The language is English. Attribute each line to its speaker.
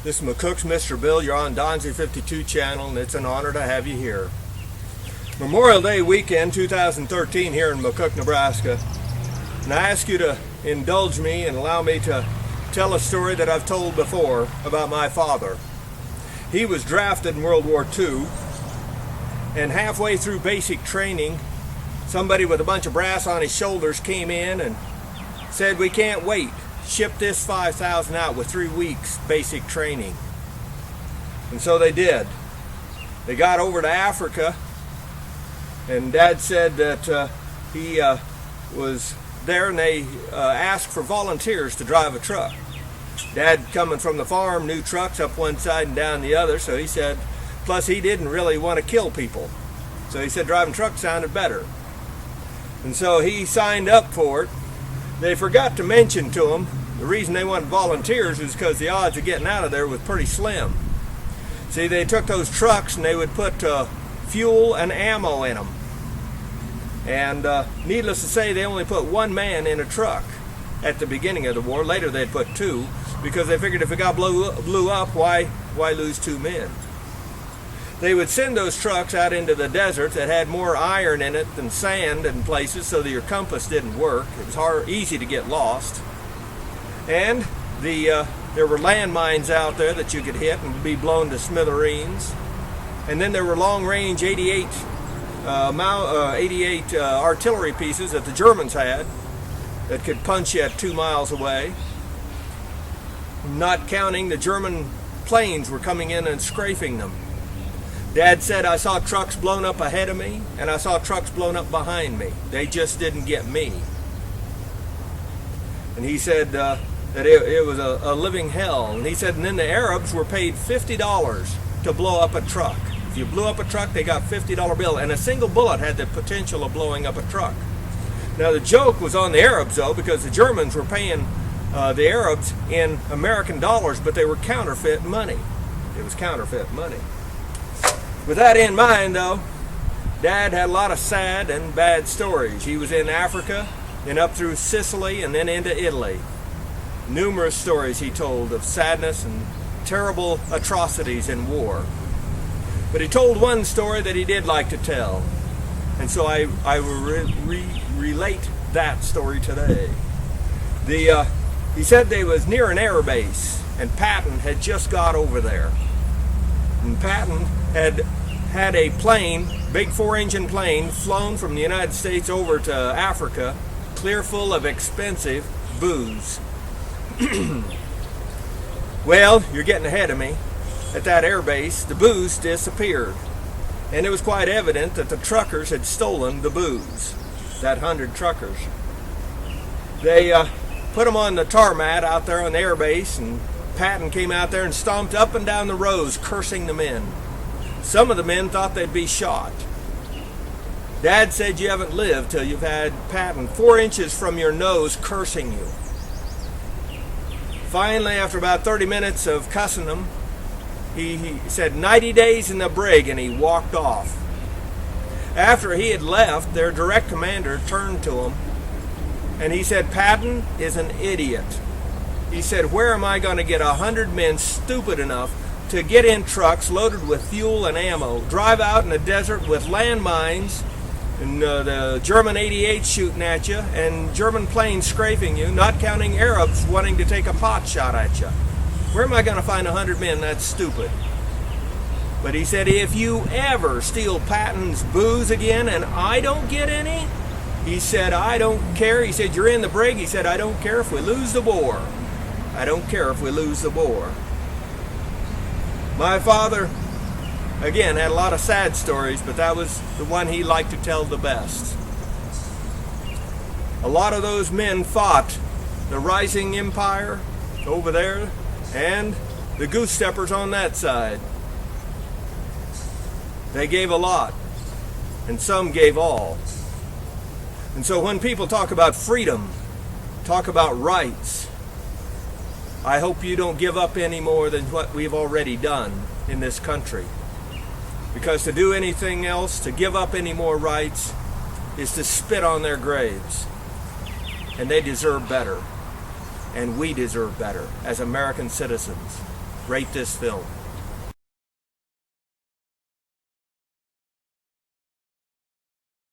Speaker 1: This is McCook's Mr. Bill. You're on Don's 52 channel, and it's an honor to have you here. Memorial Day weekend 2013 here in McCook, Nebraska. And I ask you to indulge me and allow me to tell a story that I've told before about my father. He was drafted in World War II, and halfway through basic training, somebody with a bunch of brass on his shoulders came in and said, "We can't wait. Ship this 5,000 out with 3 weeks basic training." And so they did. They got over to Africa, and Dad said that he was there, and they asked for volunteers to drive a truck. Dad, coming from the farm, knew trucks up one side and down the other, so he said, plus he didn't really want to kill people. So he said driving trucks sounded better. And so he signed up for it. They forgot to mention to him the reason they wanted volunteers is because the odds of getting out of there was pretty slim. See, they took those trucks and they would put fuel and ammo in them. And needless to say, they only put one man in a truck at the beginning of the war. Later they'd put two, because they figured if it got blew up, why lose two men? They would send those trucks out into the desert that had more iron in it than sand in places, so that your compass didn't work. It was easy to get lost. And there were landmines out there that you could hit and be blown to smithereens. And then there were long-range 88 artillery pieces that the Germans had that could punch you at 2 miles away. Not counting the German planes were coming in and strafing them. Dad said, "I saw trucks blown up ahead of me, and I saw trucks blown up behind me. They just didn't get me." And he said that it was a living hell. And he said, and then the Arabs were paid $50 to blow up a truck. If you blew up a truck, they got $50 bill, and a single bullet had the potential of blowing up a truck. Now the joke was on the Arabs, though, because the Germans were paying the Arabs in American dollars, but they were counterfeit money. It was counterfeit money. With that in mind, though, Dad had a lot of sad and bad stories. He was in Africa, and up through Sicily, and then into Italy. Numerous stories he told of sadness and terrible atrocities in war. But he told one story that he did like to tell, and so I will relate that story today. He said they was near an air base, and Patton had just got over there. And Patton had a plane, big 4-engine plane, flown from the United States over to Africa, clear full of expensive booze. Well, you're getting ahead of me. At that air base, the booze disappeared, and it was quite evident that the truckers had stolen the booze, that 100 truckers. They put them on the tarmac out there on the air base, and Patton came out there and stomped up and down the rows, cursing the men. Some of the men thought they'd be shot. Dad said you haven't lived till you've had Patton 4 inches from your nose cursing you. Finally, after about 30 minutes of cussing them, he said 90 days in the brig, and he walked off. After he had left, their direct commander turned to him, and he said, "Patton is an idiot." He said, "Where am I going to get 100 men stupid enough to get in trucks loaded with fuel and ammo, drive out in the desert with landmines, and the German 88 shooting at you, and German planes strafing you, not counting Arabs wanting to take a pot shot at you? Where am I going to find 100 men that's stupid?" But he said, "If you ever steal Patton's booze again and I don't get any," he said, "I don't care." He said, "You're in the brig." He said, "I don't care if we lose the war. I don't care if we lose the war." My father, again, had a lot of sad stories, but that was the one he liked to tell the best. A lot of those men fought the rising empire over there and the goose steppers on that side. They gave a lot, and some gave all. And so when people talk about freedom, talk about rights, I hope you don't give up any more than what we've already done in this country. Because to do anything else, to give up any more rights, is to spit on their graves. And they deserve better. And we deserve better as American citizens. rate this film.